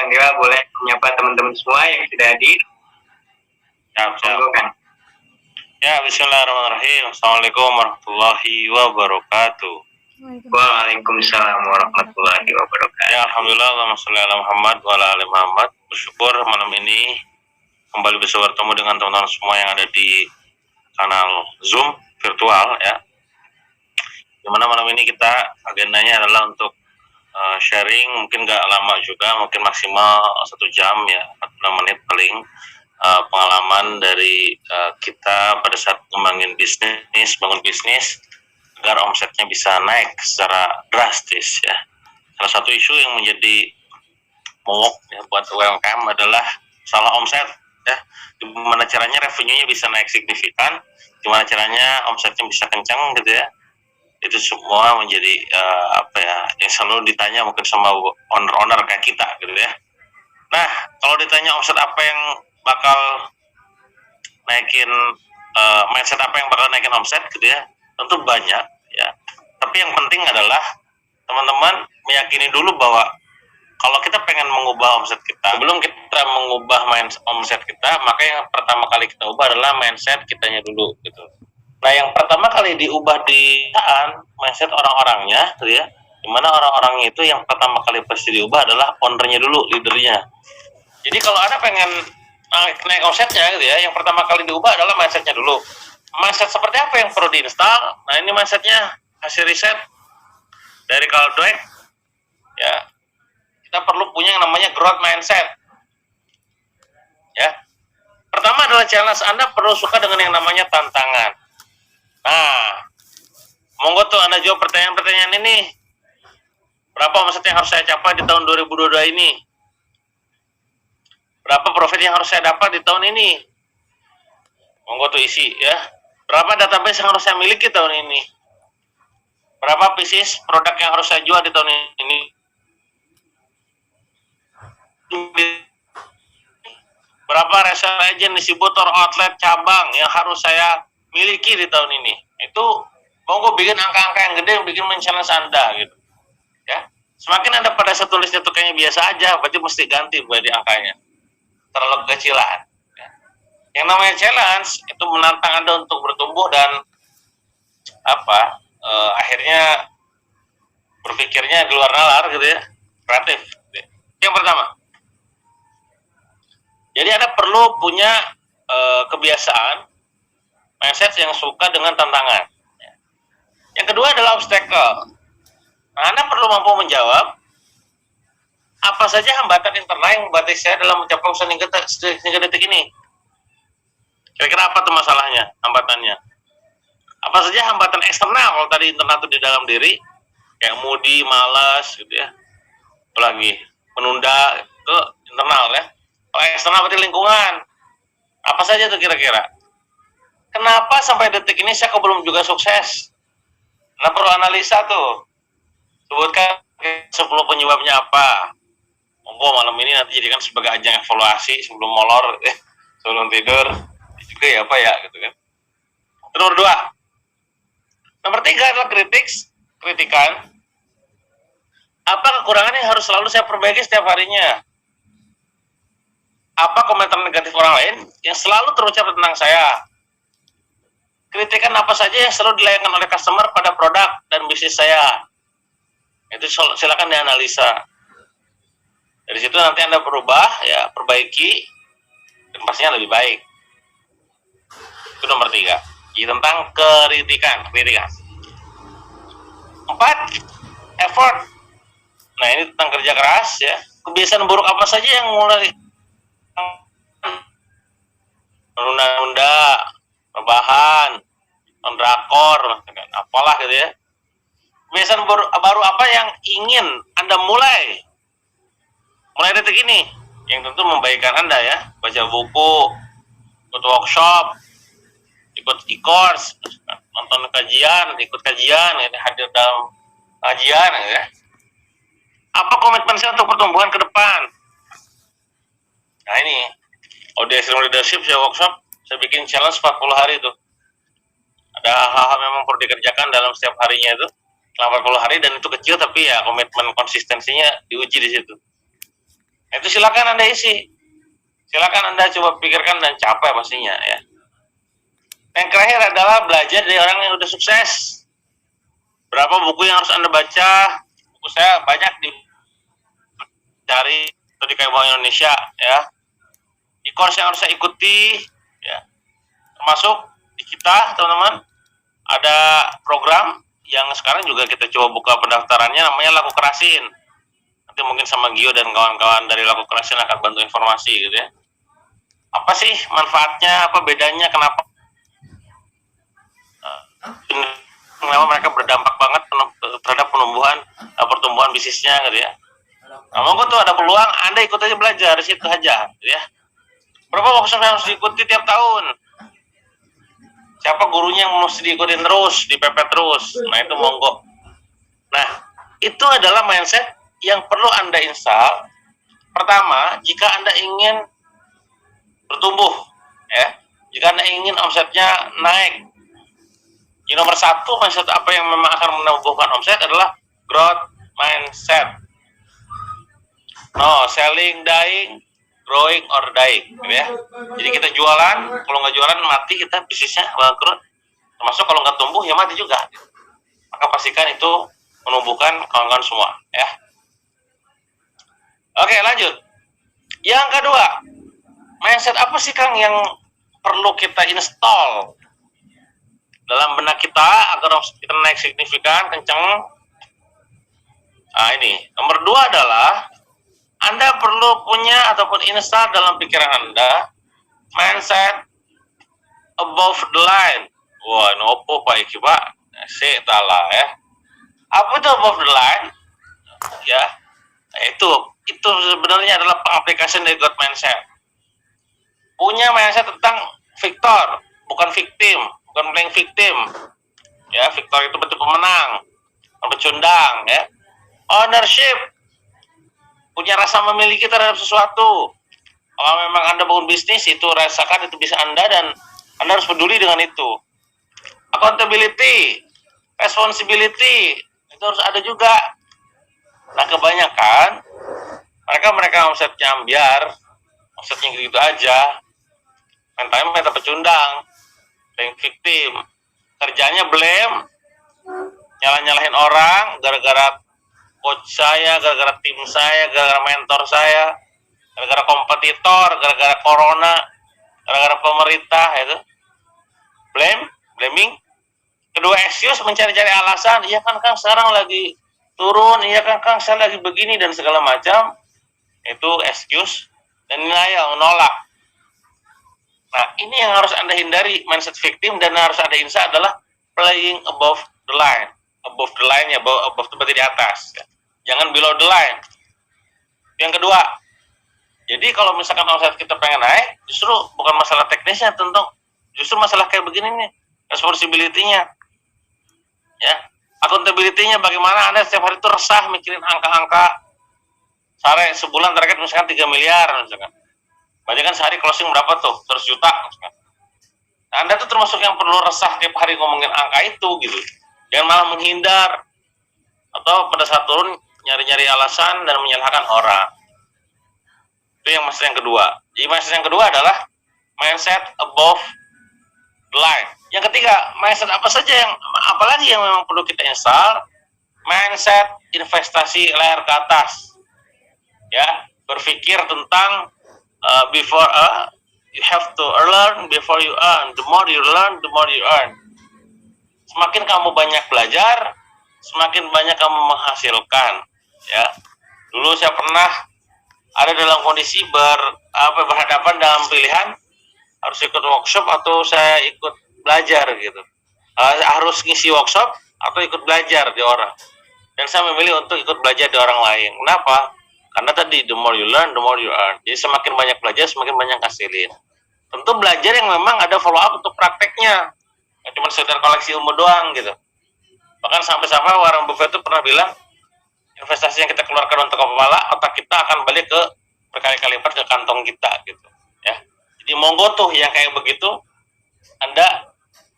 Kang Dewa boleh menyapa teman-teman semua yang sudah hadir. Monggo Kang. Ya, bismillahirrahmanirrahim. Assalamualaikum warahmatullahi wabarakatuh. Waalaikumsalam warahmatullahi wabarakatuh. Ya, alhamdulillah, Allahumma sholli ala Muhammad wa ala ali Muhammad. Bersyukur malam ini kembali bisa bertemu dengan teman-teman semua yang ada di kanal Zoom virtual ya. Dimana malam ini kita agendanya adalah untuk sharing, mungkin nggak lama juga, mungkin maksimal 1 jam ya, 45 menit paling, pengalaman dari kita pada saat bangun bisnis agar omsetnya bisa naik secara drastis ya. Salah satu isu yang menjadi momok ya buat UMKM adalah salah omset ya. Gimana caranya revenue-nya bisa naik signifikan, gimana caranya omsetnya bisa kencang gitu ya. Itu semua menjadi yang selalu ditanya mungkin sama owner kayak kita gitu ya. Nah, kalau ditanya omset apa yang bakal naikin mindset apa yang bakal naikin omset gitu ya, tentu banyak ya. Tapi yang penting adalah teman-teman meyakini dulu bahwa kalau kita pengen mengubah omset kita, sebelum kita mengubah omset kita, maka yang pertama kali kita ubah adalah mindset kitanya dulu gitu. Nah, yang pertama kali diubah di mindset orang-orangnya gitu ya. Dimana orang-orangnya itu yang pertama kali pasti diubah adalah ownernya dulu, leadernya. Jadi kalau Anda pengen naik omsetnya gitu ya, yang pertama kali diubah adalah mindsetnya dulu. Mindset seperti apa yang perlu diinstal? Nah, ini mindsetnya hasil riset dari Carl Dweck ya. Kita perlu punya yang namanya growth mindset ya. Pertama adalah challenge. Anda perlu suka dengan yang namanya tantangan. Nah, monggo tuh Anda jawab pertanyaan-pertanyaan ini. Berapa omset yang harus saya capai di tahun 2022 ini? Berapa profit yang harus saya dapat di tahun ini? Monggo tuh isi ya. Berapa database yang harus saya miliki tahun ini? Berapa pieces produk yang harus saya jual di tahun ini? Berapa reseller agent, distributor, outlet, cabang yang harus saya miliki di tahun ini? Itu monggo bikin angka-angka yang gede yang bikin men-challenge Anda gitu ya. Semakin Anda pada saat tulisnya tuh kayaknya biasa aja, berarti mesti ganti buat di angkanya, terlalu kecilan ya. Yang namanya challenge itu menantang Anda untuk bertumbuh dan akhirnya berpikirnya di luar nalar gitu ya, kreatif gitu ya. Yang pertama, jadi Anda perlu punya kebiasaan mindset yang suka dengan tantangan. Yang kedua adalah obstacle. Nah, Anda perlu mampu menjawab apa saja hambatan internal yang membatasi saya dalam mencapai usaha hingga detik ini. Kira-kira apa tuh masalahnya, hambatannya? Apa saja hambatan eksternal kalau tadi internal itu di dalam diri, kayak moody, malas gitu ya. Apalagi menunda itu internal ya. Kalau eksternal berarti lingkungan. Apa saja tuh kira-kira? Kenapa sampai detik ini saya kok belum juga sukses? Nah, perlu analisa tuh. Sebutkan 10 penyebabnya apa. Monggo malam ini nanti jadikan sebagai ajang evaluasi sebelum molor, sebelum tidur. Juga ya apa ya gitu kan. Nomor 2. Nomor 3 adalah kritikan. Apa kekurangan yang harus selalu saya perbaiki setiap harinya? Apa komentar negatif orang lain yang selalu terucap tentang saya? Kritikan apa saja yang selalu dilayangkan oleh customer pada produk dan bisnis saya? Itu silakan dianalisa. Dari situ nanti Anda berubah ya, perbaiki dan pastinya lebih baik. Itu nomor 3. Jadi tentang kritikan. 4, effort. Nah, ini tentang kerja keras ya. Kebiasaan buruk apa saja yang mulai menunda, rebahan, kontrakor, apalah gitu ya. Kebiasaan baru apa yang ingin Anda mulai detik ini, yang tentu membaikkan Anda ya. Baca buku, ikut workshop, ikut e-course, nonton kajian, ikut kajian, hadir dalam kajian ya. Apa komitmen saya untuk pertumbuhan ke depan? Nah, ini ODS leadership saya workshop, saya bikin challenge 40 hari itu. Ada hal-hal memang perlu dikerjakan dalam setiap harinya itu. 80 hari dan itu kecil tapi ya komitmen konsistensinya diuji di situ. Itu silakan Anda isi. Silakan Anda coba pikirkan dan capai pastinya ya. Yang terakhir adalah belajar dari orang yang udah sukses. Berapa buku yang harus Anda baca? Buku saya banyak dari kayak Bank Indonesia ya. E-course yang harus saya ikuti ya. Termasuk di kita teman-teman ada program yang sekarang juga kita coba buka pendaftarannya, namanya Laku Kerasin. Nanti mungkin sama Gio dan kawan-kawan dari Laku Kerasin akan bantu informasi gitu ya. Apa sih manfaatnya, apa bedanya, kenapa mereka berdampak banget terhadap pertumbuhan bisnisnya gitu ya. Nah, monggo tuh ada peluang Anda ikut aja belajar di situ aja gitu ya. Berapa workshop yang harus diikuti tiap tahun? Siapa gurunya yang mesti diikutin terus, dipepet terus? Nah, itu monggo. Nah, itu adalah mindset yang perlu Anda install. Pertama, jika Anda ingin bertumbuh ya, jika Anda ingin omsetnya naik, di nomor satu mindset apa yang memang akan menumbuhkan omset adalah growth mindset. No, selling, dying, growing or dying gitu ya. Jadi kita jualan, kalau nggak jualan mati kita, bisnisnya bangkrut. Termasuk kalau nggak tumbuh ya mati juga. Maka pastikan itu menumbuhkan kawan-kawan semua ya. Oke, lanjut. Yang kedua, mindset apa sih Kang yang perlu kita install dalam benak kita agar kita naik signifikan, kenceng? Nah ini, nomor 2 adalah Anda perlu punya ataupun install dalam pikiran Anda mindset above the line. Wah, ini opo Pak Iki Pak? Tala ya. Apa itu above the line? Ya, itu sebenarnya adalah pengaplikasian dari growth mindset. Punya mindset tentang victor, bukan victim, bukan playing victim. Ya, victor itu bentuk pemenang, pecundang ya. Ownership, punya rasa memiliki terhadap sesuatu. Kalau memang Anda bangun bisnis, itu rasakan, itu bisa Anda dan Anda harus peduli dengan itu. Accountability, responsibility, itu harus ada juga. Nah, kebanyakan mereka omsetnya ambiar, omsetnya gitu aja, mentalnya meta pecundang, playing victim, kerjanya blame, nyalahin orang, gara-gara coach saya, gara-gara tim saya, gara-gara mentor saya, gara-gara kompetitor, gara-gara corona, gara-gara pemerintah, itu blaming. Kedua, excuse, mencari-cari alasan. Iya kan Kang sekarang lagi turun, iya kan Kang saya lagi begini dan segala macam. Itu excuse. Dan denial, menolak. Nah, ini yang harus Anda hindari, mindset victim, dan harus Anda insa adalah playing above the line. Above the line ya, above itu berarti di atas. Ya. Jangan below the line. Yang kedua, jadi kalau misalkan omset kita pengen naik, justru bukan masalah teknisnya tentu, justru masalah kayak begini nih, responsibility-nya. Ya, accountability-nya bagaimana Anda setiap hari itu resah mikirin angka-angka. Sehari sebulan target misalkan 3 miliar misalkan. Berarti kan sehari closing berapa tuh? 100 juta misalkan. Nah, Anda tuh termasuk yang perlu resah tiap hari ngomongin angka itu gitu. Jangan malah menghindar atau pada saat turun nyari-nyari alasan dan menyalahkan orang. Itu yang mindset yang kedua. Jadi mindset yang kedua adalah mindset above the line. Yang ketiga, mindset apa saja yang apalagi yang memang perlu kita install? Mindset investasi leher ke atas. Ya, berpikir tentang before you have to learn before you earn. The more you learn, the more you earn. Semakin kamu banyak belajar, semakin banyak kamu menghasilkan. Ya, dulu saya pernah ada dalam kondisi berhadapan dalam pilihan harus ikut workshop atau saya ikut belajar gitu. Harus ngisi workshop atau ikut belajar di orang. Dan saya memilih untuk ikut belajar di orang lain. Kenapa? Karena tadi the more you learn, the more you earn. Jadi semakin banyak belajar, semakin banyak hasilin. Tentu belajar yang memang ada follow up untuk prakteknya. Cuma sekedar koleksi ilmu doang gitu. Bahkan sampai-sampai Warren Buffett itu pernah bilang, investasi yang kita keluarkan untuk kepala, otak kita akan balik ke berkali-kali lipat ke kantong kita gitu. Ya. Jadi monggo tuh yang kayak begitu, Anda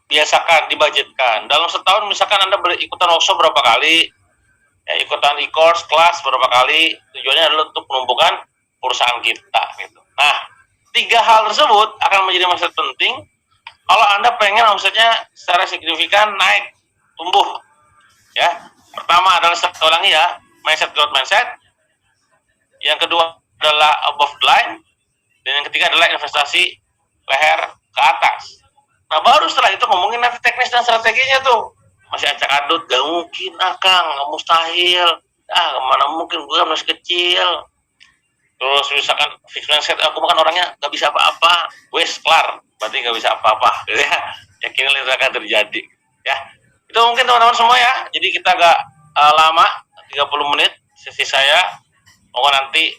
biasakan, dibudgetkan. Dalam setahun misalkan Anda ikutan workshop berapa kali, ya, ikutan e-course, kelas berapa kali, tujuannya adalah untuk menumbuhkan perusahaan kita gitu. Nah, 3 hal tersebut akan menjadi mindset penting kalau Anda pengen omsetnya secara signifikan naik, tumbuh. Ya. Pertama adalah saya ulangi ya, mindset growth mindset. Yang kedua adalah above the line, dan yang ketiga adalah investasi leher ke atas. Nah, baru setelah itu ngomongin nanti teknis dan strateginya tuh. Masih acak adut, gak mungkin Kang, gak mustahil. Kemana mungkin, gue masih kecil. Terus misalkan fixed mindset, aku bukan orangnya gak bisa apa-apa. Wes, kelar, berarti gak bisa apa-apa. Ya, yakinlah itu akan terjadi. Ya, itu mungkin teman-teman semua ya. Jadi kita gak lama, 30 menit sesi saya. Moga nanti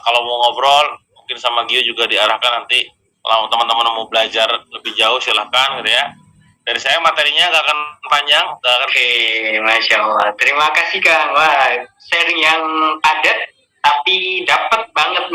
kalau mau ngobrol, mungkin sama Gio juga diarahkan nanti. Kalau teman-teman mau belajar lebih jauh silahkan gitu ya. Dari saya materinya gak akan panjang. Oke, Masya Allah. Terima kasih Kang. Wah, sharing yang padat tapi dapat banget